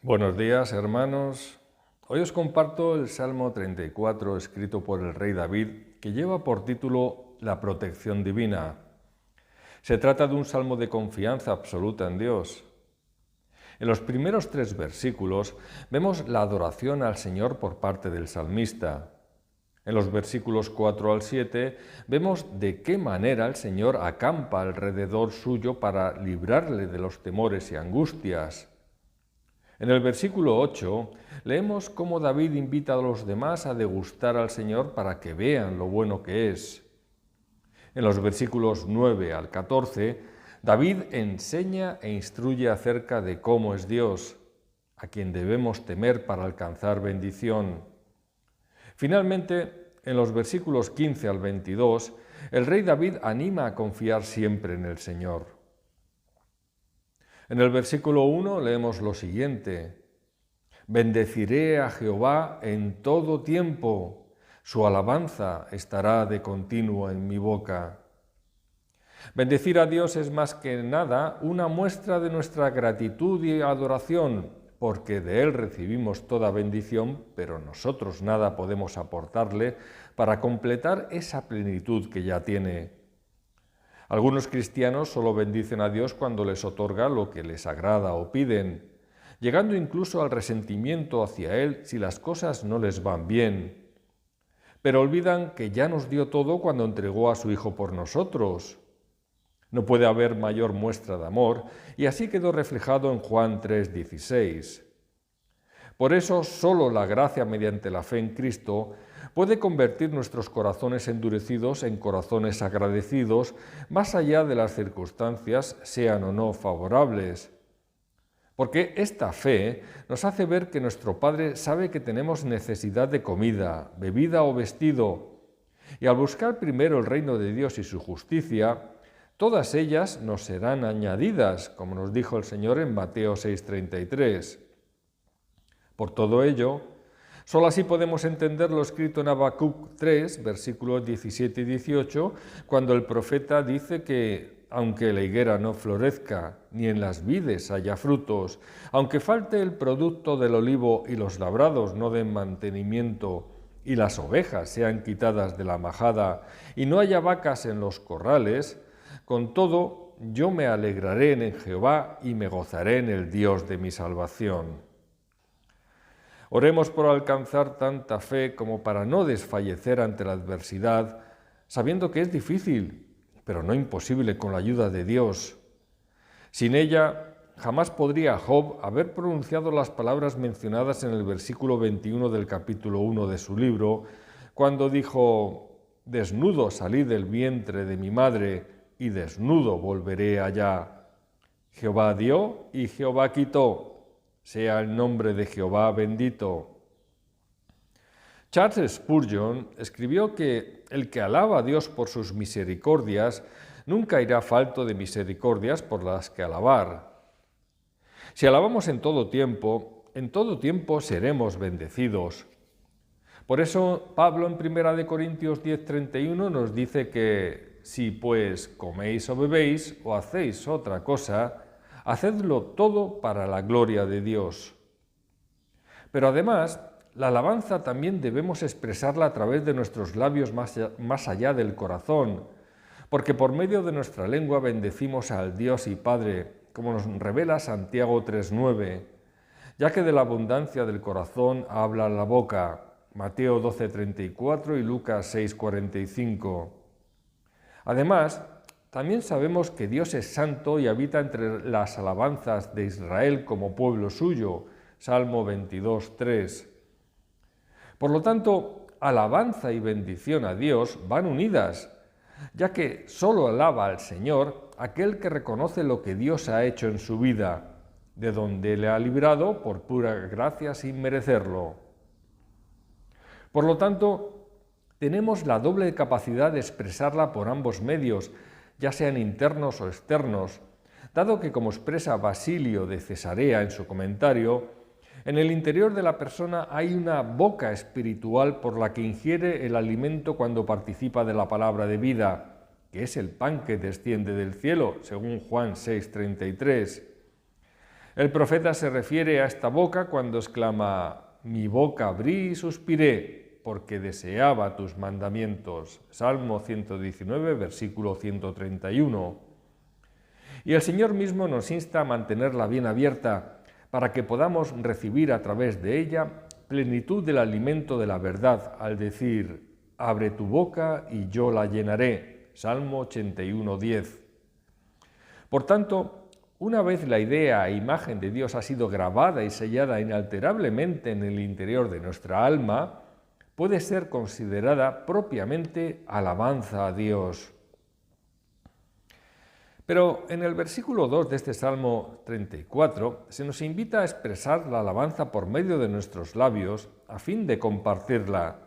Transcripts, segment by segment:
Buenos días, hermanos. Hoy os comparto el Salmo 34, escrito por el rey David, que lleva por título La protección divina. Se trata de un salmo de confianza absoluta en Dios. En los primeros 3 versículos vemos la adoración al Señor por parte del salmista. En los versículos 4 al 7 vemos de qué manera el Señor acampa alrededor suyo para librarle de los temores y angustias. En el versículo 8 leemos cómo David invita a los demás a degustar al Señor para que vean lo bueno que es. En los versículos 9 al 14, David enseña e instruye acerca de cómo es Dios, a quien debemos temer para alcanzar bendición. Finalmente, en los versículos 15 al 22, el rey David anima a confiar siempre en el Señor. En el versículo 1 leemos lo siguiente: Bendeciré a Jehová en todo tiempo, su alabanza estará de continuo en mi boca. Bendecir a Dios es más que nada una muestra de nuestra gratitud y adoración, porque de Él recibimos toda bendición, pero nosotros nada podemos aportarle para completar esa plenitud que ya tiene. Algunos cristianos solo bendicen a Dios cuando les otorga lo que les agrada o piden, llegando incluso al resentimiento hacia Él si las cosas no les van bien. Pero olvidan que ya nos dio todo cuando entregó a su Hijo por nosotros. No puede haber mayor muestra de amor, y así quedó reflejado en Juan 3:16. Por eso, solo la gracia mediante la fe en Cristo puede convertir nuestros corazones endurecidos en corazones agradecidos, más allá de las circunstancias sean o no favorables. Porque esta fe nos hace ver que nuestro Padre sabe que tenemos necesidad de comida, bebida o vestido, y al buscar primero el reino de Dios y su justicia, todas ellas nos serán añadidas, como nos dijo el Señor en Mateo 6:33. Por todo ello, solo así podemos entender lo escrito en Habacuc 3, versículos 17 y 18, cuando el profeta dice que aunque la higuera no florezca, ni en las vides haya frutos, aunque falte el producto del olivo y los labrados no den mantenimiento, y las ovejas sean quitadas de la majada, y no haya vacas en los corrales, con todo yo me alegraré en Jehová y me gozaré en el Dios de mi salvación. Oremos por alcanzar tanta fe como para no desfallecer ante la adversidad, sabiendo que es difícil, pero no imposible con la ayuda de Dios. Sin ella, jamás podría Job haber pronunciado las palabras mencionadas en el versículo 21 del capítulo 1 de su libro, cuando dijo: «Desnudo salí del vientre de mi madre, y desnudo volveré allá. Jehová dio y Jehová quitó. Sea el nombre de Jehová bendito». Charles Spurgeon escribió que el que alaba a Dios por sus misericordias nunca irá falto de misericordias por las que alabar. Si alabamos en todo tiempo seremos bendecidos. Por eso Pablo en 1 Corintios 10:31 nos dice que si pues coméis o bebéis o hacéis otra cosa, hacedlo todo para la gloria de Dios. Pero además, la alabanza también debemos expresarla a través de nuestros labios más allá del corazón, porque por medio de nuestra lengua bendecimos al Dios y Padre, como nos revela Santiago 3:9, ya que de la abundancia del corazón habla la boca, Mateo 12:34 y Lucas 6:45. Además, también sabemos que Dios es santo y habita entre las alabanzas de Israel como pueblo suyo, Salmo 22:3. Por lo tanto, alabanza y bendición a Dios van unidas, ya que solo alaba al Señor aquel que reconoce lo que Dios ha hecho en su vida, de donde le ha librado por pura gracia sin merecerlo. Por lo tanto, tenemos la doble capacidad de expresarla por ambos medios, ya sean internos o externos, dado que, como expresa Basilio de Cesarea en su comentario, en el interior de la persona hay una boca espiritual por la que ingiere el alimento cuando participa de la palabra de vida, que es el pan que desciende del cielo, según Juan 6:33. El profeta se refiere a esta boca cuando exclama: mi boca abrí y suspiré, porque deseaba tus mandamientos. Salmo 119, versículo 131. Y el Señor mismo nos insta a mantenerla bien abierta, para que podamos recibir a través de ella plenitud del alimento de la verdad, al decir: abre tu boca y yo la llenaré. Salmo 81, 10. Por tanto, una vez la idea e imagen de Dios ha sido grabada y sellada inalterablemente en el interior de nuestra alma, puede ser considerada propiamente alabanza a Dios. Pero en el versículo 2 de este Salmo 34 se nos invita a expresar la alabanza por medio de nuestros labios a fin de compartirla.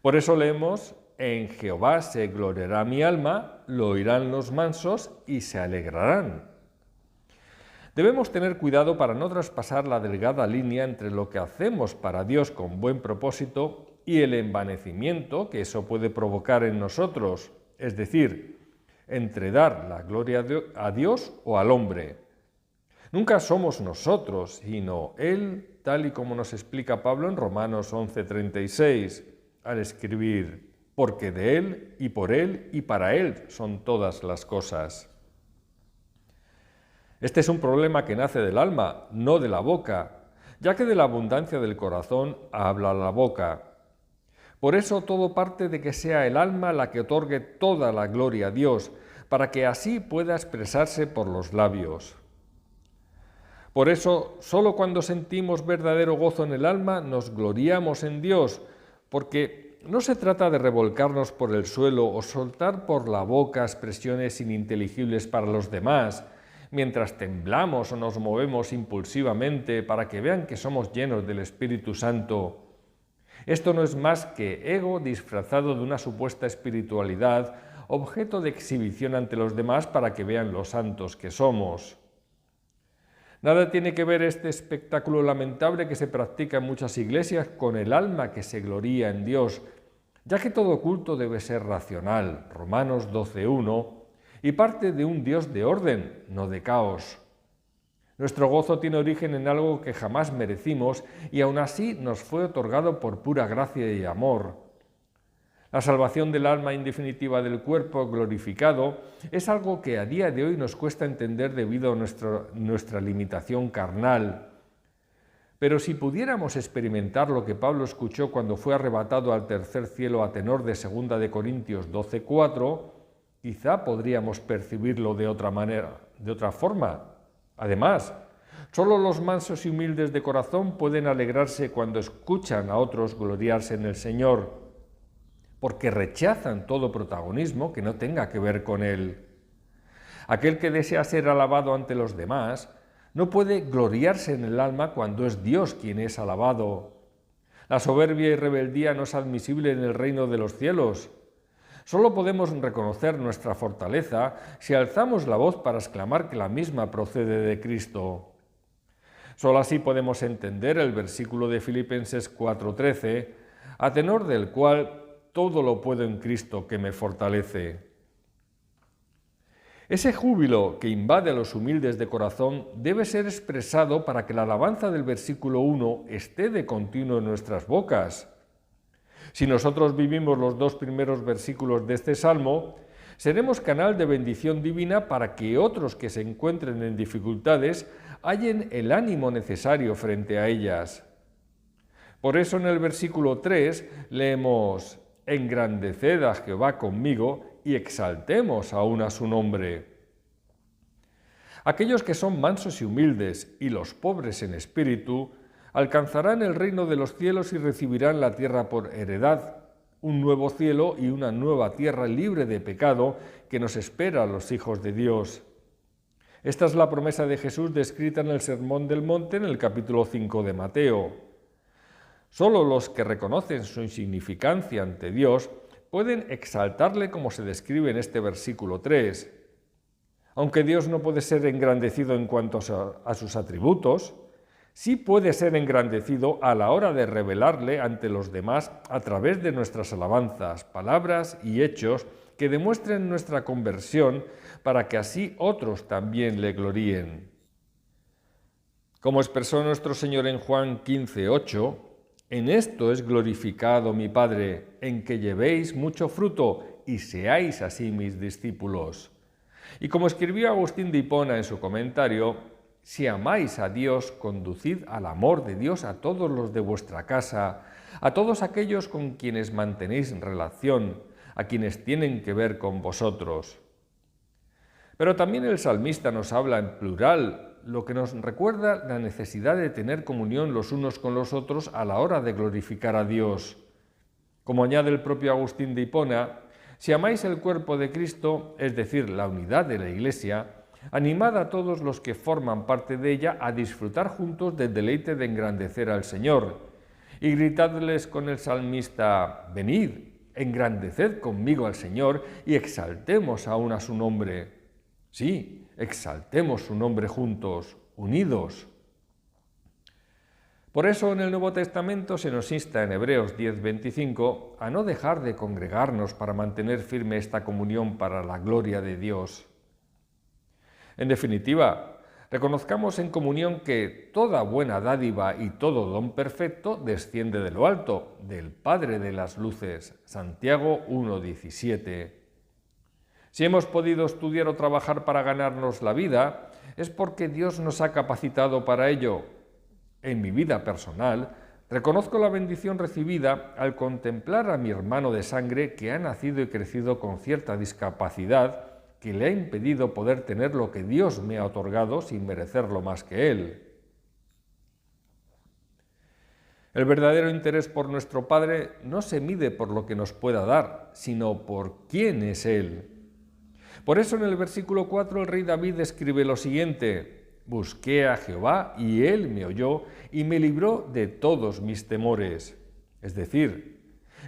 Por eso leemos: en Jehová se gloriará mi alma, lo oirán los mansos y se alegrarán. Debemos tener cuidado para no traspasar la delgada línea entre lo que hacemos para Dios con buen propósito y el envanecimiento que eso puede provocar en nosotros, es decir, entre dar la gloria a Dios o al hombre. Nunca somos nosotros, sino Él, tal y como nos explica Pablo en Romanos 11:36, al escribir: porque de Él y por Él y para Él son todas las cosas. Este es un problema que nace del alma, no de la boca, ya que de la abundancia del corazón habla la boca. Por eso todo parte de que sea el alma la que otorgue toda la gloria a Dios, para que así pueda expresarse por los labios. Por eso, solo cuando sentimos verdadero gozo en el alma nos gloriamos en Dios, porque no se trata de revolcarnos por el suelo o soltar por la boca expresiones ininteligibles para los demás, mientras temblamos o nos movemos impulsivamente para que vean que somos llenos del Espíritu Santo. Esto no es más que ego disfrazado de una supuesta espiritualidad, objeto de exhibición ante los demás para que vean lo santos que somos. Nada tiene que ver este espectáculo lamentable que se practica en muchas iglesias con el alma que se gloría en Dios, ya que todo culto debe ser racional, Romanos 12:1, y parte de un Dios de orden, no de caos. Nuestro gozo tiene origen en algo que jamás merecimos y aún así nos fue otorgado por pura gracia y amor. La salvación del alma en definitiva del cuerpo glorificado es algo que a día de hoy nos cuesta entender debido a nuestra limitación carnal. Pero si pudiéramos experimentar lo que Pablo escuchó cuando fue arrebatado al tercer cielo a tenor de 2 de Corintios 12:4, quizá podríamos percibirlo de otra manera, de otra forma. Además, solo los mansos y humildes de corazón pueden alegrarse cuando escuchan a otros gloriarse en el Señor, porque rechazan todo protagonismo que no tenga que ver con Él. Aquel que desea ser alabado ante los demás no puede gloriarse en el alma cuando es Dios quien es alabado. La soberbia y rebeldía no es admisible en el reino de los cielos. Solo podemos reconocer nuestra fortaleza si alzamos la voz para exclamar que la misma procede de Cristo. Solo así podemos entender el versículo de Filipenses 4:13, a tenor del cual todo lo puedo en Cristo que me fortalece. Ese júbilo que invade a los humildes de corazón debe ser expresado para que la alabanza del versículo 1 esté de continuo en nuestras bocas. Si nosotros vivimos los 2 primeros versículos de este salmo, seremos canal de bendición divina para que otros que se encuentren en dificultades hallen el ánimo necesario frente a ellas. Por eso en el versículo 3 leemos: engrandeced a Jehová conmigo y exaltemos aún a su nombre. Aquellos que son mansos y humildes y los pobres en espíritu alcanzarán el reino de los cielos y recibirán la tierra por heredad, un nuevo cielo y una nueva tierra libre de pecado que nos espera a los hijos de Dios. Esta es la promesa de Jesús descrita en el Sermón del Monte en el capítulo 5 de Mateo. Solo los que reconocen su insignificancia ante Dios pueden exaltarle como se describe en este versículo 3. Aunque Dios no puede ser engrandecido en cuanto a sus atributos, sí puede ser engrandecido a la hora de revelarle ante los demás a través de nuestras alabanzas, palabras y hechos que demuestren nuestra conversión para que así otros también le gloríen. Como expresó nuestro Señor en Juan 15:8, en esto es glorificado mi Padre, en que llevéis mucho fruto y seáis así mis discípulos. Y como escribió Agustín de Hipona en su comentario, si amáis a Dios, conducid al amor de Dios a todos los de vuestra casa, a todos aquellos con quienes mantenéis relación, a quienes tienen que ver con vosotros. Pero también el salmista nos habla en plural, lo que nos recuerda la necesidad de tener comunión los unos con los otros a la hora de glorificar a Dios. Como añade el propio Agustín de Hipona, si amáis el cuerpo de Cristo, es decir, la unidad de la Iglesia, animad a todos los que forman parte de ella a disfrutar juntos del deleite de engrandecer al Señor. Y gritadles con el salmista, venid, engrandeced conmigo al Señor y exaltemos aún a su nombre. Sí, exaltemos su nombre juntos, unidos. Por eso en el Nuevo Testamento se nos insta en Hebreos 10:25 a no dejar de congregarnos para mantener firme esta comunión para la gloria de Dios. En definitiva, reconozcamos en comunión que toda buena dádiva y todo don perfecto desciende de lo alto, del Padre de las luces. Santiago 1:17. Si hemos podido estudiar o trabajar para ganarnos la vida, es porque Dios nos ha capacitado para ello. En mi vida personal, reconozco la bendición recibida al contemplar a mi hermano de sangre que ha nacido y crecido con cierta discapacidad que le ha impedido poder tener lo que Dios me ha otorgado sin merecerlo más que él. El verdadero interés por nuestro Padre no se mide por lo que nos pueda dar, sino por quién es Él. Por eso en el versículo 4 el rey David escribe lo siguiente: busqué a Jehová y Él me oyó y me libró de todos mis temores. Es decir,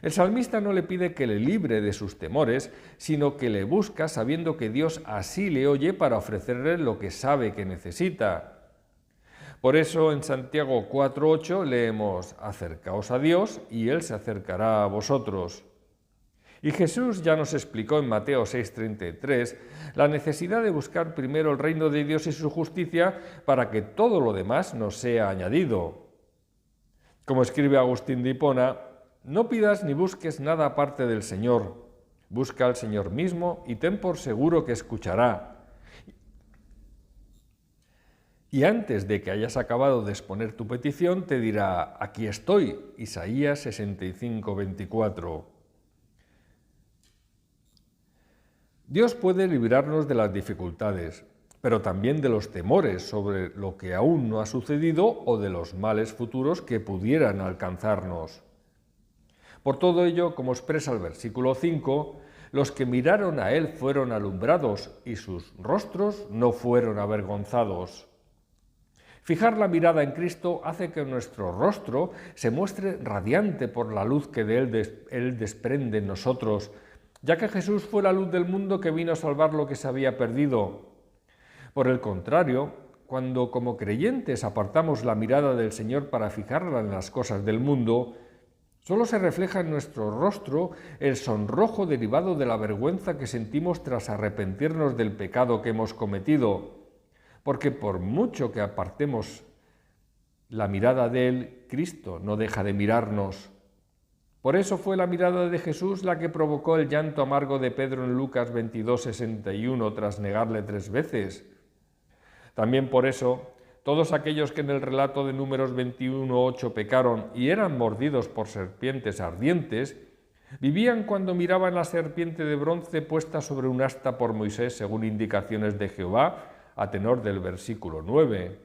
el salmista no le pide que le libre de sus temores, sino que le busca sabiendo que Dios así le oye para ofrecerle lo que sabe que necesita. Por eso en Santiago 4:8 leemos: acercaos a Dios y Él se acercará a vosotros. Y Jesús ya nos explicó en Mateo 6:33 la necesidad de buscar primero el reino de Dios y su justicia para que todo lo demás nos sea añadido. Como escribe Agustín de Hipona, no pidas ni busques nada aparte del Señor. Busca al Señor mismo y ten por seguro que escuchará. Y antes de que hayas acabado de exponer tu petición, te dirá: aquí estoy. Isaías 65:24. Dios puede librarnos de las dificultades, pero también de los temores sobre lo que aún no ha sucedido o de los males futuros que pudieran alcanzarnos. Por todo ello, como expresa el versículo 5, los que miraron a Él fueron alumbrados y sus rostros no fueron avergonzados. Fijar la mirada en Cristo hace que nuestro rostro se muestre radiante por la luz que de Él desprende en nosotros, ya que Jesús fue la luz del mundo que vino a salvar lo que se había perdido. Por el contrario, cuando como creyentes apartamos la mirada del Señor para fijarla en las cosas del mundo, solo se refleja en nuestro rostro el sonrojo derivado de la vergüenza que sentimos tras arrepentirnos del pecado que hemos cometido, porque por mucho que apartemos la mirada de Él, Cristo no deja de mirarnos. Por eso fue la mirada de Jesús la que provocó el llanto amargo de Pedro en Lucas 22:61 tras negarle 3 veces. También por eso, todos aquellos que en el relato de Números 21:8 pecaron y eran mordidos por serpientes ardientes, vivían cuando miraban la serpiente de bronce puesta sobre un asta por Moisés según indicaciones de Jehová, a tenor del versículo 9.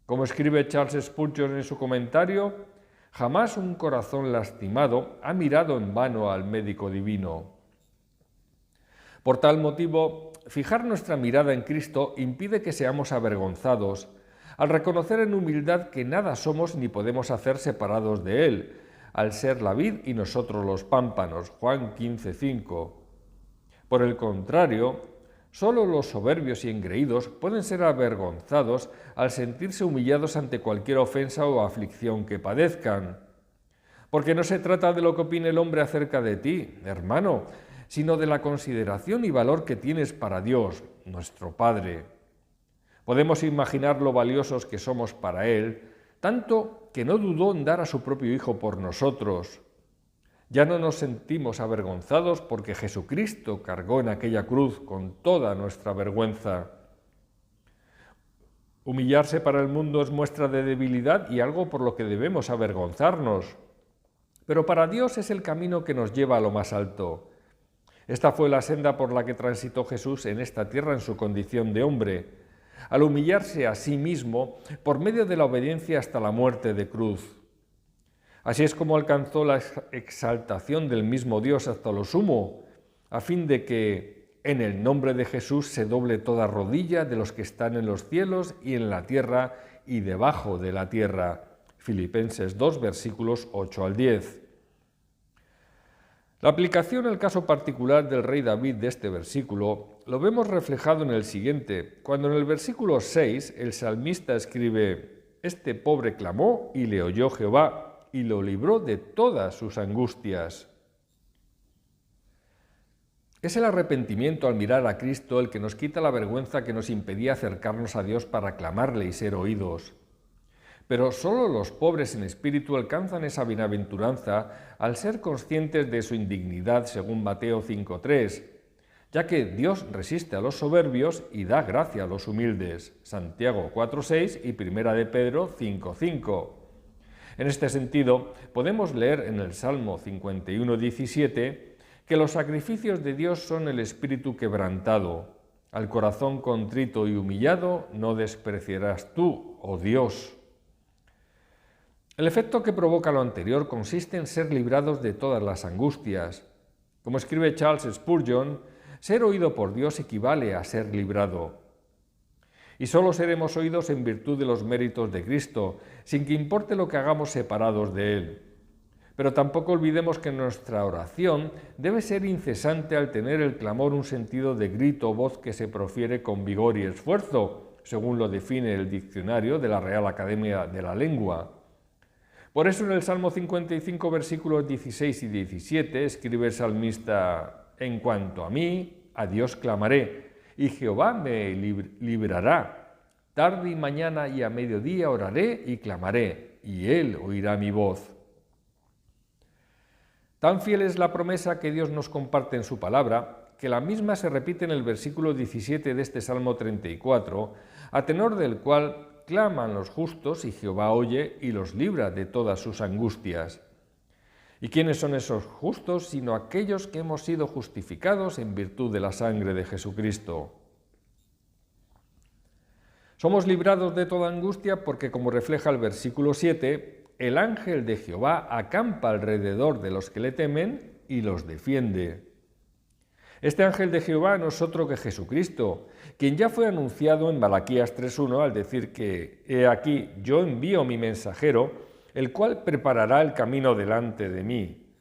Como escribe Charles Spurgeon en su comentario, jamás un corazón lastimado ha mirado en vano al médico divino. Por tal motivo, fijar nuestra mirada en Cristo impide que seamos avergonzados, al reconocer en humildad que nada somos ni podemos hacer separados de Él, al ser la vid y nosotros los pámpanos, Juan 15:5. Por el contrario, solo los soberbios y engreídos pueden ser avergonzados al sentirse humillados ante cualquier ofensa o aflicción que padezcan. Porque no se trata de lo que opine el hombre acerca de ti, hermano, sino de la consideración y valor que tienes para Dios, nuestro Padre. Podemos imaginar lo valiosos que somos para Él, tanto que no dudó en dar a su propio Hijo por nosotros. Ya no nos sentimos avergonzados porque Jesucristo cargó en aquella cruz con toda nuestra vergüenza. Humillarse para el mundo es muestra de debilidad y algo por lo que debemos avergonzarnos. Pero para Dios es el camino que nos lleva a lo más alto. Esta fue la senda por la que transitó Jesús en esta tierra en su condición de hombre, al humillarse a sí mismo por medio de la obediencia hasta la muerte de cruz. Así es como alcanzó la exaltación del mismo Dios hasta lo sumo, a fin de que en el nombre de Jesús se doble toda rodilla de los que están en los cielos y en la tierra y debajo de la tierra. Filipenses 2, versículos 8 al 10. La aplicación al caso particular del rey David de este versículo lo vemos reflejado en el siguiente, cuando en el versículo 6 el salmista escribe: «Este pobre clamó y le oyó Jehová, y lo libró de todas sus angustias». Es el arrepentimiento al mirar a Cristo el que nos quita la vergüenza que nos impedía acercarnos a Dios para clamarle y ser oídos. Pero solo los pobres en espíritu alcanzan esa bienaventuranza al ser conscientes de su indignidad, según Mateo 5:3, ya que Dios resiste a los soberbios y da gracia a los humildes, Santiago 4:6 y 1 de Pedro 5:5. En este sentido, podemos leer en el Salmo 51:17 que los sacrificios de Dios son el espíritu quebrantado. Al corazón contrito y humillado no despreciarás tú, oh Dios. El efecto que provoca lo anterior consiste en ser librados de todas las angustias. Como escribe Charles Spurgeon, ser oído por Dios equivale a ser librado. Y solo seremos oídos en virtud de los méritos de Cristo, sin que importe lo que hagamos separados de Él. Pero tampoco olvidemos que nuestra oración debe ser incesante al tener el clamor un sentido de grito o voz que se profiere con vigor y esfuerzo, según lo define el diccionario de la Real Academia de la Lengua. Por eso en el Salmo 55, versículos 16 y 17, escribe el salmista: «En cuanto a mí, a Dios clamaré, y Jehová me librará. Tarde y mañana y a mediodía oraré y clamaré, y Él oirá mi voz». Tan fiel es la promesa que Dios nos comparte en su palabra, que la misma se repite en el versículo 17 de este Salmo 34, a tenor del cual claman los justos y Jehová oye y los libra de todas sus angustias. ¿Y quiénes son esos justos sino aquellos que hemos sido justificados en virtud de la sangre de Jesucristo? Somos librados de toda angustia porque, como refleja el versículo 7, el ángel de Jehová acampa alrededor de los que le temen y los defiende. Este ángel de Jehová no es otro que Jesucristo, quien ya fue anunciado en Malaquías 3:1 al decir que «He aquí, yo envío mi mensajero, el cual preparará el camino delante de mí.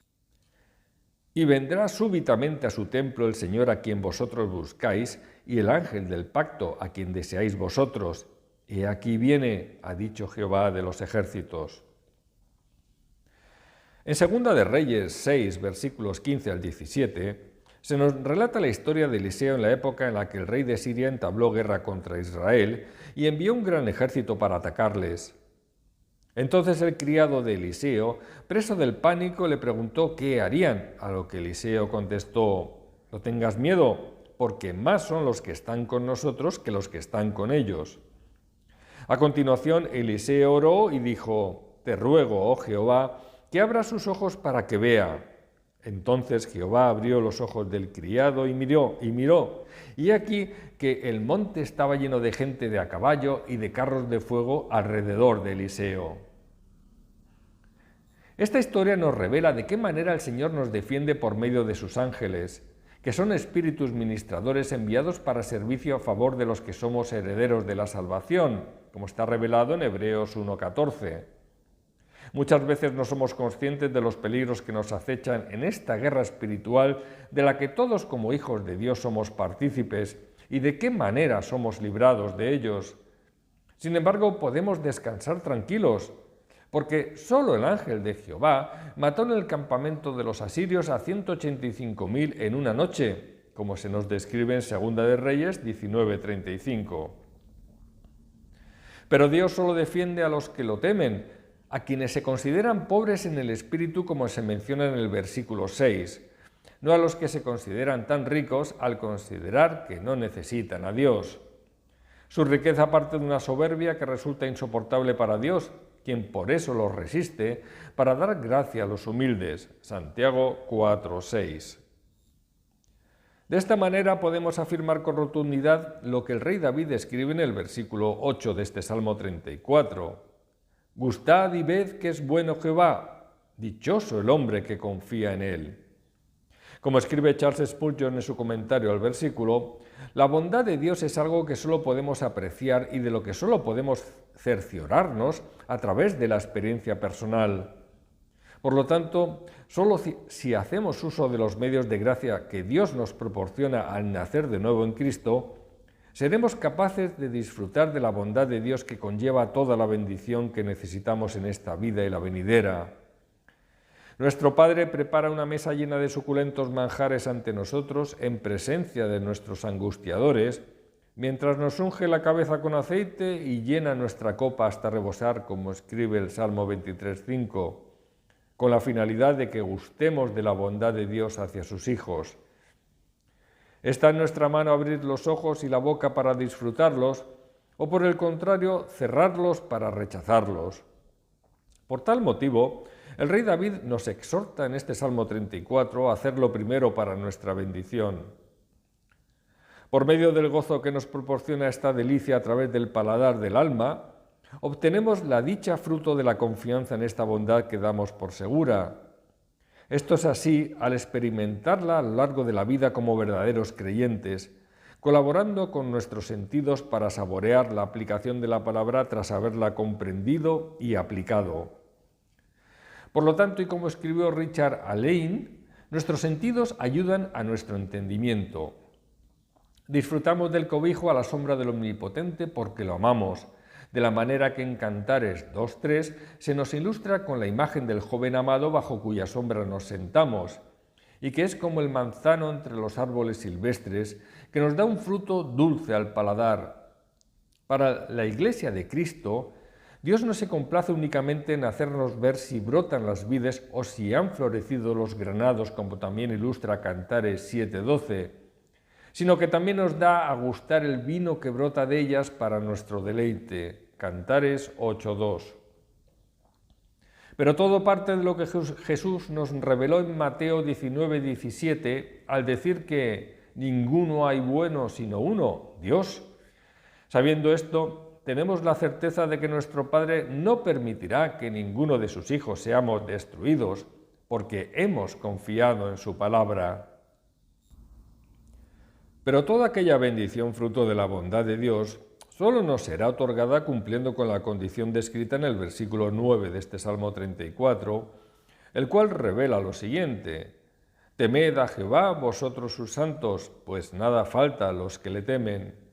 Y vendrá súbitamente a su templo el Señor a quien vosotros buscáis, y el ángel del pacto a quien deseáis vosotros. He aquí viene, ha dicho Jehová de los ejércitos». En 2 de Reyes 6, versículos 15 al 17, se nos relata la historia de Eliseo en la época en la que el rey de Siria entabló guerra contra Israel y envió un gran ejército para atacarles. Entonces el criado de Eliseo, preso del pánico, le preguntó qué harían, a lo que Eliseo contestó: «No tengas miedo, porque más son los que están con nosotros que los que están con ellos». A continuación Eliseo oró y dijo: «Te ruego, oh Jehová, que abra sus ojos para que vea». Entonces Jehová abrió los ojos del criado y miró, y aquí que el monte estaba lleno de gente de a caballo y de carros de fuego alrededor de Eliseo. Esta historia nos revela de qué manera el Señor nos defiende por medio de sus ángeles, que son espíritus ministradores enviados para servicio a favor de los que somos herederos de la salvación, como está revelado en Hebreos 1:14. Muchas veces no somos conscientes de los peligros que nos acechan en esta guerra espiritual de la que todos como hijos de Dios somos partícipes y de qué manera somos librados de ellos. Sin embargo, podemos descansar tranquilos, porque solo el ángel de Jehová mató en el campamento de los asirios a 185.000 en una noche, como se nos describe en 2 de Reyes 19:35. Pero Dios solo defiende a los que lo temen, a quienes se consideran pobres en el espíritu, como se menciona en el versículo 6, no a los que se consideran tan ricos al considerar que no necesitan a Dios. Su riqueza parte de una soberbia que resulta insoportable para Dios, quien por eso los resiste, para dar gracia a los humildes. Santiago 4:6. De esta manera podemos afirmar con rotundidad lo que el rey David escribe en el versículo 8 de este Salmo 34. Gustad y ved que es bueno Jehová, dichoso el hombre que confía en él. Como escribe Charles Spurgeon en su comentario al versículo, la bondad de Dios es algo que solo podemos apreciar y de lo que solo podemos cerciorarnos a través de la experiencia personal. Por lo tanto, solo si hacemos uso de los medios de gracia que Dios nos proporciona al nacer de nuevo en Cristo, seremos capaces de disfrutar de la bondad de Dios que conlleva toda la bendición que necesitamos en esta vida y la venidera. Nuestro Padre prepara una mesa llena de suculentos manjares ante nosotros en presencia de nuestros angustiadores, mientras nos unge la cabeza con aceite y llena nuestra copa hasta rebosar, como escribe el Salmo 23:5, con la finalidad de que gustemos de la bondad de Dios hacia sus hijos. Está en nuestra mano abrir los ojos y la boca para disfrutarlos, o por el contrario, cerrarlos para rechazarlos. Por tal motivo, el rey David nos exhorta en este Salmo 34 a hacerlo primero para nuestra bendición. Por medio del gozo que nos proporciona esta delicia a través del paladar del alma, obtenemos la dicha fruto de la confianza en esta bondad que damos por segura. Esto es así al experimentarla a lo largo de la vida como verdaderos creyentes, colaborando con nuestros sentidos para saborear la aplicación de la palabra tras haberla comprendido y aplicado. Por lo tanto, y como escribió Richard Allein, nuestros sentidos ayudan a nuestro entendimiento. Disfrutamos del cobijo a la sombra del Omnipotente porque lo amamos, de la manera que en Cantares 2:3 se nos ilustra con la imagen del joven amado bajo cuya sombra nos sentamos, y que es como el manzano entre los árboles silvestres, que nos da un fruto dulce al paladar. Para la Iglesia de Cristo, Dios no se complace únicamente en hacernos ver si brotan las vides o si han florecido los granados, como también ilustra Cantares 7:12, sino que también nos da a gustar el vino que brota de ellas para nuestro deleite. Cantares 8:2. Pero todo parte de lo que Jesús nos reveló en Mateo 19:17 al decir que ninguno hay bueno sino uno, Dios. Sabiendo esto, tenemos la certeza de que nuestro Padre no permitirá que ninguno de sus hijos seamos destruidos, porque hemos confiado en su palabra. Pero toda aquella bendición fruto de la bondad de Dios solo nos será otorgada cumpliendo con la condición descrita en el versículo 9 de este Salmo 34, el cual revela lo siguiente: Temed a Jehová, vosotros sus santos, pues nada falta a los que le temen.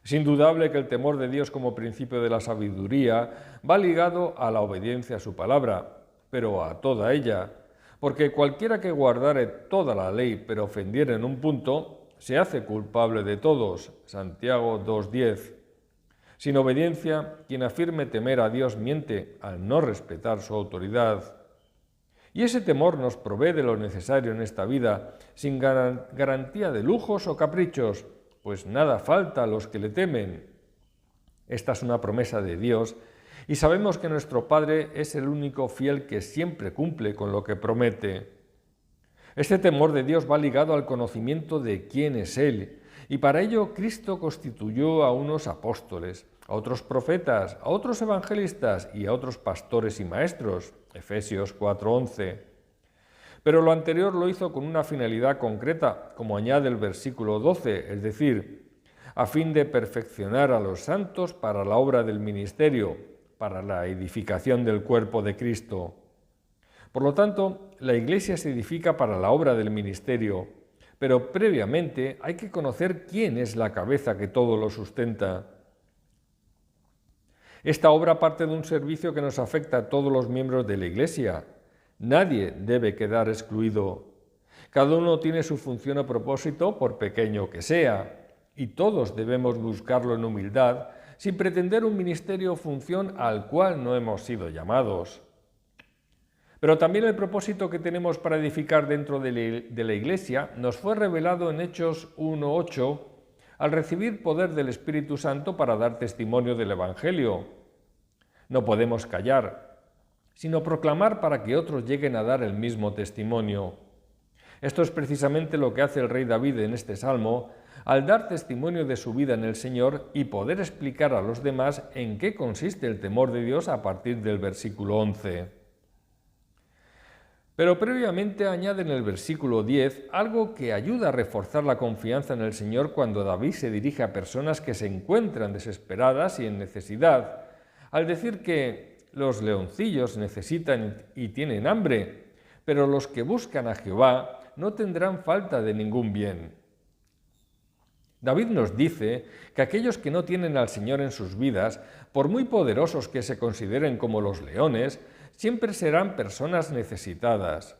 Es indudable que el temor de Dios como principio de la sabiduría va ligado a la obediencia a su palabra, pero a toda ella, porque cualquiera que guardare toda la ley pero ofendiere en un punto, se hace culpable de todos. Santiago 2:10. Sin obediencia, quien afirme temer a Dios miente al no respetar su autoridad. Y ese temor nos provee de lo necesario en esta vida, sin garantía de lujos o caprichos, pues nada falta a los que le temen. Esta es una promesa de Dios, y sabemos que nuestro Padre es el único fiel que siempre cumple con lo que promete. Este temor de Dios va ligado al conocimiento de quién es Él, y para ello Cristo constituyó a unos apóstoles, a otros profetas, a otros evangelistas y a otros pastores y maestros. Efesios 4:11. Pero lo anterior lo hizo con una finalidad concreta, como añade el versículo 12, es decir, a fin de perfeccionar a los santos para la obra del ministerio, para la edificación del cuerpo de Cristo. Por lo tanto, la Iglesia se edifica para la obra del ministerio, pero previamente hay que conocer quién es la cabeza que todo lo sustenta. Esta obra parte de un servicio que nos afecta a todos los miembros de la Iglesia. Nadie debe quedar excluido. Cada uno tiene su función o propósito, por pequeño que sea, y todos debemos buscarlo en humildad, sin pretender un ministerio o función al cual no hemos sido llamados. Pero también el propósito que tenemos para edificar dentro de la Iglesia nos fue revelado en Hechos 1:8 al recibir poder del Espíritu Santo para dar testimonio del Evangelio. No podemos callar, sino proclamar para que otros lleguen a dar el mismo testimonio. Esto es precisamente lo que hace el rey David en este salmo, al dar testimonio de su vida en el Señor y poder explicar a los demás en qué consiste el temor de Dios a partir del versículo 11. Pero previamente añade en el versículo 10 algo que ayuda a reforzar la confianza en el Señor cuando David se dirige a personas que se encuentran desesperadas y en necesidad, al decir que los leoncillos necesitan y tienen hambre, pero los que buscan a Jehová no tendrán falta de ningún bien. David nos dice que aquellos que no tienen al Señor en sus vidas, por muy poderosos que se consideren como los leones, siempre serán personas necesitadas.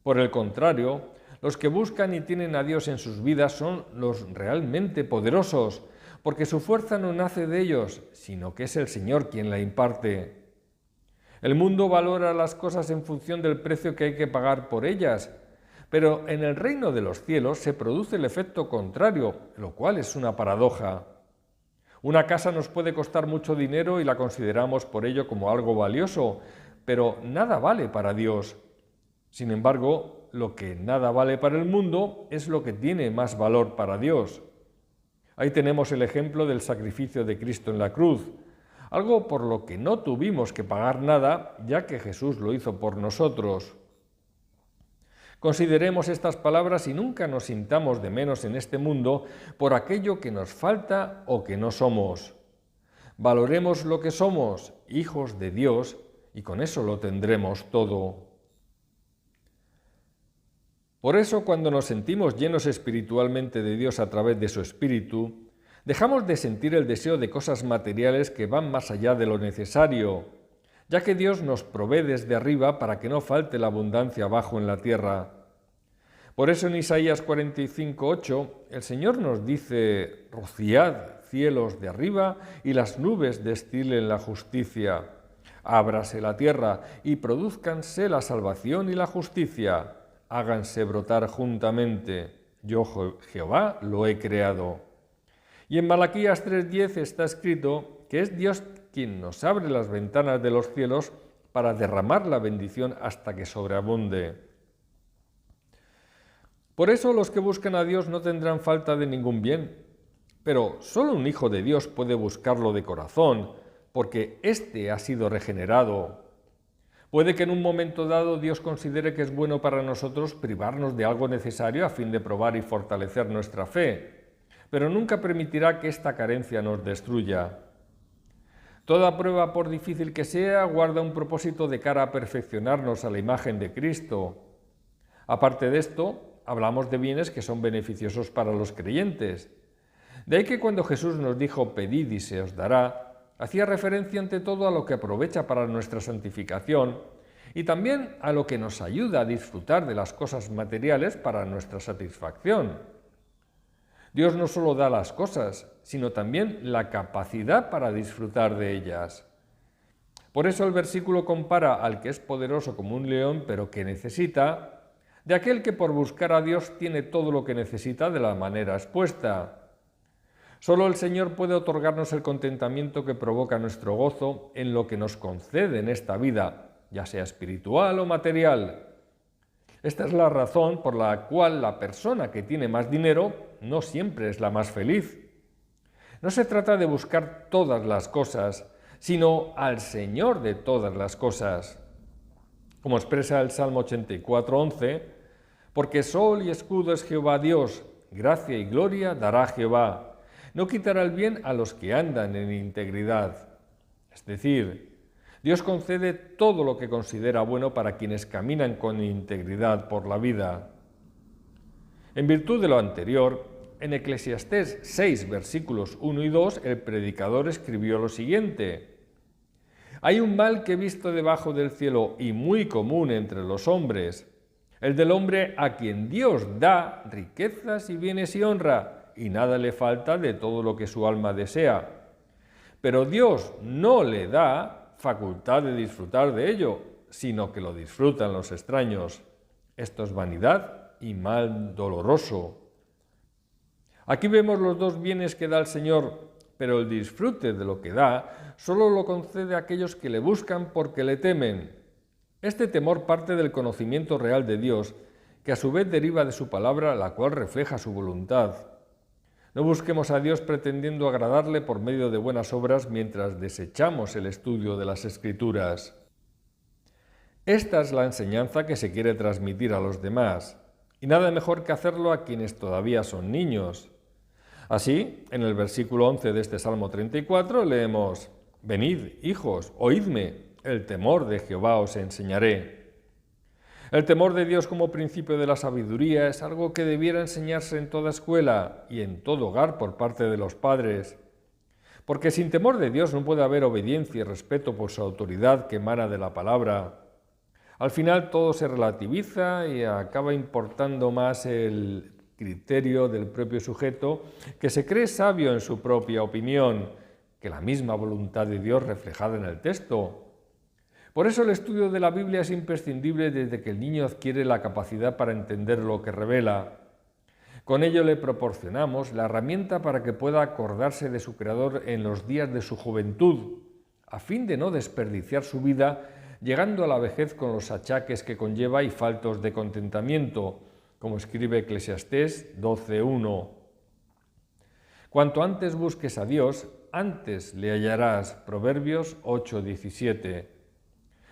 Por el contrario, los que buscan y tienen a Dios en sus vidas son los realmente poderosos, porque su fuerza no nace de ellos, sino que es el Señor quien la imparte. El mundo valora las cosas en función del precio que hay que pagar por ellas, pero en el reino de los cielos se produce el efecto contrario, lo cual es una paradoja. Una casa nos puede costar mucho dinero y la consideramos por ello como algo valioso, pero nada vale para Dios. Sin embargo, lo que nada vale para el mundo es lo que tiene más valor para Dios. Ahí tenemos el ejemplo del sacrificio de Cristo en la cruz, algo por lo que no tuvimos que pagar nada, ya que Jesús lo hizo por nosotros. Consideremos estas palabras y nunca nos sintamos de menos en este mundo por aquello que nos falta o que no somos. Valoremos lo que somos, hijos de Dios, y con eso lo tendremos todo. Por eso, cuando nos sentimos llenos espiritualmente de Dios a través de su Espíritu, dejamos de sentir el deseo de cosas materiales que van más allá de lo necesario, ya que Dios nos provee desde arriba para que no falte la abundancia abajo en la tierra. Por eso en Isaías 45:8 el Señor nos dice: «Rociad, cielos de arriba, y las nubes destilen la justicia. Ábrase la tierra, y produzcanse la salvación y la justicia. Háganse brotar juntamente. Yo, Jehová, lo he creado». Y en Malaquías 3:10 está escrito que es Dios quien nos abre las ventanas de los cielos para derramar la bendición hasta que sobreabunde. Por eso los que buscan a Dios no tendrán falta de ningún bien, pero solo un hijo de Dios puede buscarlo de corazón, porque éste ha sido regenerado. Puede que en un momento dado Dios considere que es bueno para nosotros privarnos de algo necesario a fin de probar y fortalecer nuestra fe, pero nunca permitirá que esta carencia nos destruya. Toda prueba, por difícil que sea, guarda un propósito de cara a perfeccionarnos a la imagen de Cristo. Aparte de esto, hablamos de bienes que son beneficiosos para los creyentes. De ahí que cuando Jesús nos dijo «pedid y se os dará», hacía referencia ante todo a lo que aprovecha para nuestra santificación y también a lo que nos ayuda a disfrutar de las cosas materiales para nuestra satisfacción. Dios no solo da las cosas, sino también la capacidad para disfrutar de ellas. Por eso el versículo compara al que es poderoso como un león, pero que necesita, de aquel que por buscar a Dios tiene todo lo que necesita de la manera expuesta. Solo el Señor puede otorgarnos el contentamiento que provoca nuestro gozo en lo que nos concede en esta vida, ya sea espiritual o material. Esta es la razón por la cual la persona que tiene más dinero no siempre es la más feliz. No se trata de buscar todas las cosas, sino al Señor de todas las cosas. Como expresa el Salmo 84:11, porque sol y escudo es Jehová Dios, gracia y gloria dará Jehová. No quitará el bien a los que andan en integridad. Es decir, Dios concede todo lo que considera bueno para quienes caminan con integridad por la vida. En virtud de lo anterior, en Eclesiastés 6, versículos 1 y 2, el predicador escribió lo siguiente: «Hay un mal que he visto debajo del cielo y muy común entre los hombres, el del hombre a quien Dios da riquezas y bienes y honra, y nada le falta de todo lo que su alma desea. Pero Dios no le da facultad de disfrutar de ello, sino que lo disfrutan los extraños. Esto es vanidad y mal doloroso. Aquí vemos los dos bienes que da el Señor, pero el disfrute de lo que da solo lo concede a aquellos que le buscan porque le temen. Este temor parte del conocimiento real de Dios, que a su vez deriva de su palabra, la cual refleja su voluntad. No busquemos a Dios pretendiendo agradarle por medio de buenas obras mientras desechamos el estudio de las Escrituras. Esta es la enseñanza que se quiere transmitir a los demás, y nada mejor que hacerlo a quienes todavía son niños. Así, en el versículo 11 de este Salmo 34 leemos: «Venid, hijos, oídme, el temor de Jehová os enseñaré». El temor de Dios como principio de la sabiduría es algo que debiera enseñarse en toda escuela y en todo hogar por parte de los padres. Porque sin temor de Dios no puede haber obediencia y respeto por su autoridad que emana de la palabra. Al final todo se relativiza y acaba importando más el criterio del propio sujeto, que se cree sabio en su propia opinión, que la misma voluntad de Dios reflejada en el texto. Por eso el estudio de la Biblia es imprescindible desde que el niño adquiere la capacidad para entender lo que revela. Con ello le proporcionamos la herramienta para que pueda acordarse de su Creador en los días de su juventud, a fin de no desperdiciar su vida llegando a la vejez con los achaques que conlleva y faltos de contentamiento, como escribe Eclesiastés 12:1. Cuanto antes busques a Dios, antes le hallarás. Proverbios 8:17.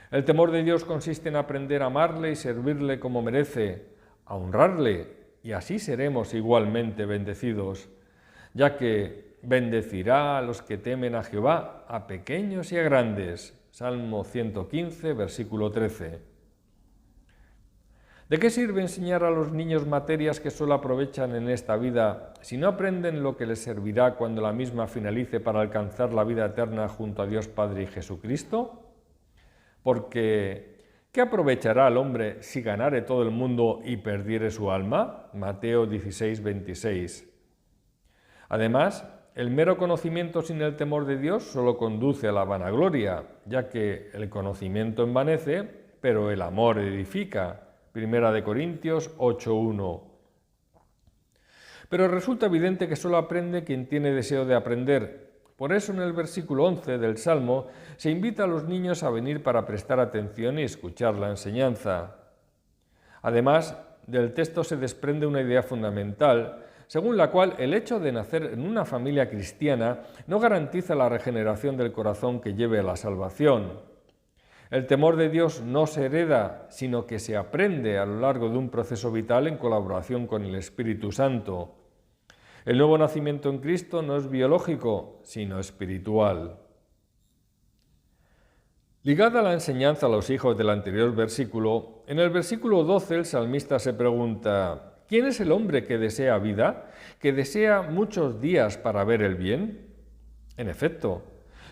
El temor de Dios consiste en aprender a amarle y servirle como merece, a honrarle, y así seremos igualmente bendecidos, ya que bendecirá a los que temen a Jehová, a pequeños y a grandes. Salmo 115, versículo 13. ¿De qué sirve enseñar a los niños materias que solo aprovechan en esta vida si no aprenden lo que les servirá cuando la misma finalice para alcanzar la vida eterna junto a Dios Padre y Jesucristo? Porque, ¿qué aprovechará al hombre si ganare todo el mundo y perdiere su alma? Mateo 16:26. Además, el mero conocimiento sin el temor de Dios solo conduce a la vanagloria, ya que el conocimiento envanece, pero el amor edifica. Primera de Corintios 8:1. Pero resulta evidente que solo aprende quien tiene deseo de aprender. Por eso en el versículo 11 del Salmo se invita a los niños a venir para prestar atención y escuchar la enseñanza. Además, del texto se desprende una idea fundamental, según la cual el hecho de nacer en una familia cristiana no garantiza la regeneración del corazón que lleve a la salvación. El temor de Dios no se hereda, sino que se aprende a lo largo de un proceso vital en colaboración con el Espíritu Santo. El nuevo nacimiento en Cristo no es biológico, sino espiritual. Ligada a la enseñanza a los hijos del anterior versículo, en el versículo 12 el salmista se pregunta: ¿quién es el hombre que desea vida, que desea muchos días para ver el bien? En efecto,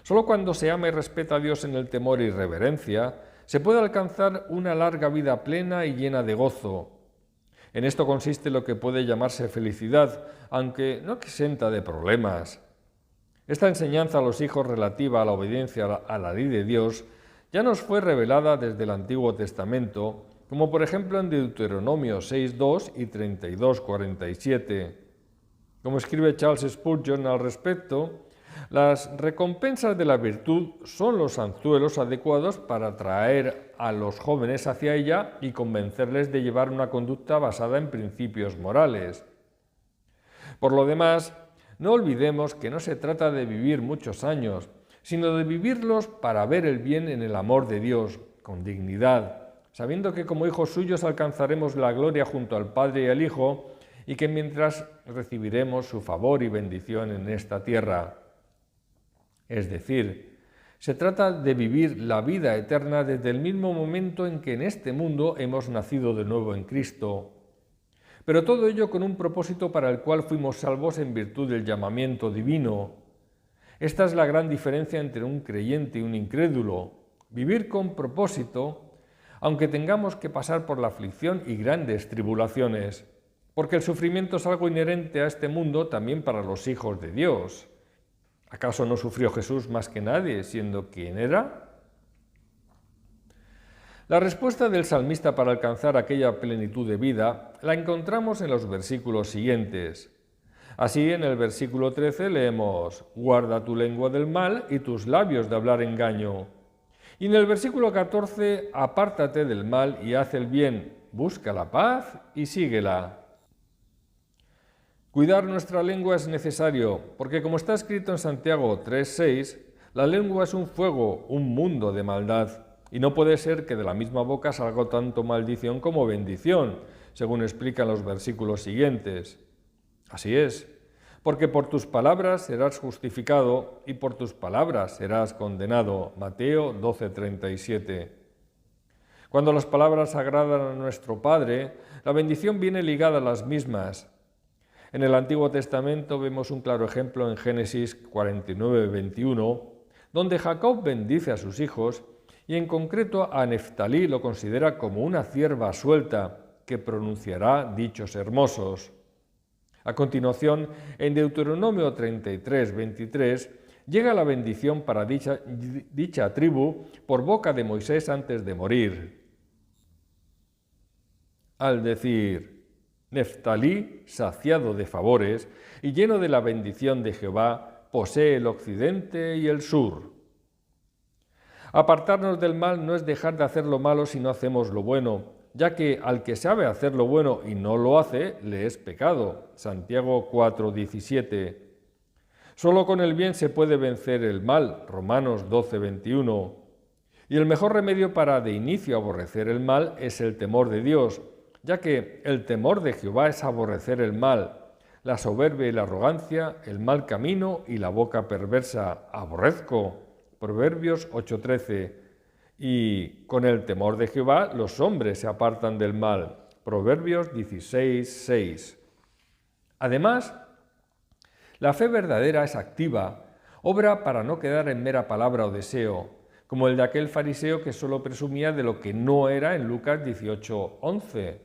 solo cuando se ama y respeta a Dios en el temor y reverencia, se puede alcanzar una larga vida plena y llena de gozo. En esto consiste lo que puede llamarse felicidad, aunque no exenta de problemas. Esta enseñanza a los hijos relativa a la obediencia a la ley de Dios ya nos fue revelada desde el Antiguo Testamento, como por ejemplo en Deuteronomio 6:2 y 32:47. Como escribe Charles Spurgeon al respecto, las recompensas de la virtud son los anzuelos adecuados para atraer a los jóvenes hacia ella y convencerles de llevar una conducta basada en principios morales. Por lo demás, no olvidemos que no se trata de vivir muchos años, sino de vivirlos para ver el bien en el amor de Dios, con dignidad, sabiendo que como hijos suyos alcanzaremos la gloria junto al Padre y al Hijo, y que mientras recibiremos su favor y bendición en esta tierra. Es decir, se trata de vivir la vida eterna desde el mismo momento en que en este mundo hemos nacido de nuevo en Cristo. Pero todo ello con un propósito para el cual fuimos salvos en virtud del llamamiento divino. Esta es la gran diferencia entre un creyente y un incrédulo. Vivir con propósito, aunque tengamos que pasar por la aflicción y grandes tribulaciones, porque el sufrimiento es algo inherente a este mundo también para los hijos de Dios. ¿Acaso no sufrió Jesús más que nadie, siendo quien era? La respuesta del salmista para alcanzar aquella plenitud de vida la encontramos en los versículos siguientes. Así, en el versículo 13 leemos: «Guarda tu lengua del mal y tus labios de hablar engaño». Y en el versículo 14: «Apártate del mal y haz el bien, busca la paz y síguela». Cuidar nuestra lengua es necesario, porque como está escrito en Santiago 3:6, la lengua es un fuego, un mundo de maldad, y no puede ser que de la misma boca salga tanto maldición como bendición, según explican los versículos siguientes. Así es, porque por tus palabras serás justificado y por tus palabras serás condenado. Mateo 12:37. Cuando las palabras agradan a nuestro Padre, la bendición viene ligada a las mismas. En el Antiguo Testamento vemos un claro ejemplo en Génesis 49:21, donde Jacob bendice a sus hijos y en concreto a Neftalí lo considera como una cierva suelta que pronunciará dichos hermosos. A continuación, en Deuteronomio 33:23, llega la bendición para dicha tribu por boca de Moisés antes de morir. Al decir: Neftalí, saciado de favores y lleno de la bendición de Jehová, posee el occidente y el sur. Apartarnos del mal no es dejar de hacer lo malo si no hacemos lo bueno, ya que al que sabe hacer lo bueno y no lo hace, le es pecado. Santiago 4:17. Solo con el bien se puede vencer el mal. Romanos 12:21. Y el mejor remedio para de inicio aborrecer el mal es el temor de Dios, ya que el temor de Jehová es aborrecer el mal, la soberbia y la arrogancia, el mal camino y la boca perversa. Aborrezco. Proverbios 8:13. Y con el temor de Jehová los hombres se apartan del mal. Proverbios 16:6. Además, la fe verdadera es activa, obra para no quedar en mera palabra o deseo, como el de aquel fariseo que solo presumía de lo que no era en Lucas 18:11.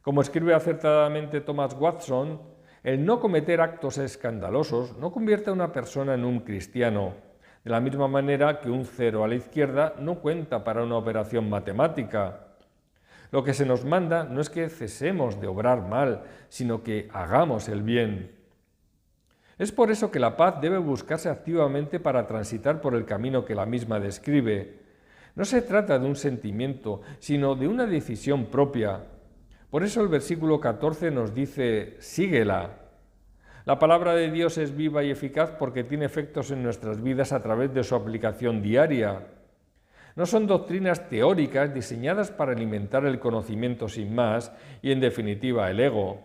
Como escribe acertadamente Thomas Watson, el no cometer actos escandalosos no convierte a una persona en un cristiano, de la misma manera que un 0 a la izquierda no cuenta para una operación matemática. Lo que se nos manda no es que cesemos de obrar mal, sino que hagamos el bien. Es por eso que la paz debe buscarse activamente para transitar por el camino que la misma describe. No se trata de un sentimiento, sino de una decisión propia. Por eso el versículo 14 nos dice: síguela. La palabra de Dios es viva y eficaz porque tiene efectos en nuestras vidas a través de su aplicación diaria. No son doctrinas teóricas diseñadas para alimentar el conocimiento sin más y, en definitiva, el ego.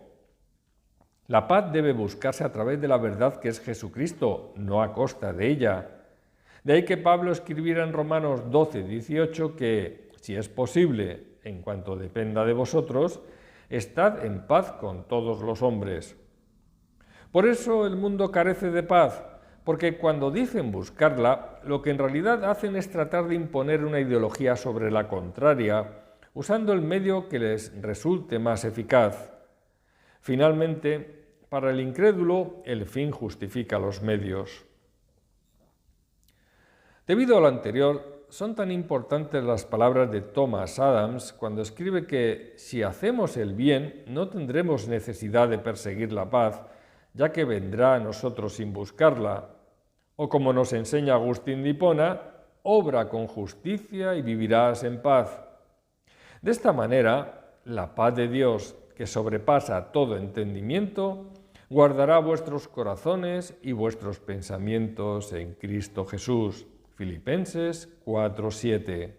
La paz debe buscarse a través de la verdad que es Jesucristo, no a costa de ella. De ahí que Pablo escribiera en Romanos 12:18 que, si es posible, en cuanto dependa de vosotros, estad en paz con todos los hombres. Por eso el mundo carece de paz, porque cuando dicen buscarla, lo que en realidad hacen es tratar de imponer una ideología sobre la contraria, usando el medio que les resulte más eficaz. Finalmente, para el incrédulo, el fin justifica los medios. Debido a lo anterior, son tan importantes las palabras de Thomas Adams cuando escribe que si hacemos el bien no tendremos necesidad de perseguir la paz, ya que vendrá a nosotros sin buscarla. O como nos enseña Agustín de Hipona, obra con justicia y vivirás en paz. De esta manera, la paz de Dios, que sobrepasa todo entendimiento, guardará vuestros corazones y vuestros pensamientos en Cristo Jesús. Filipenses 4:7.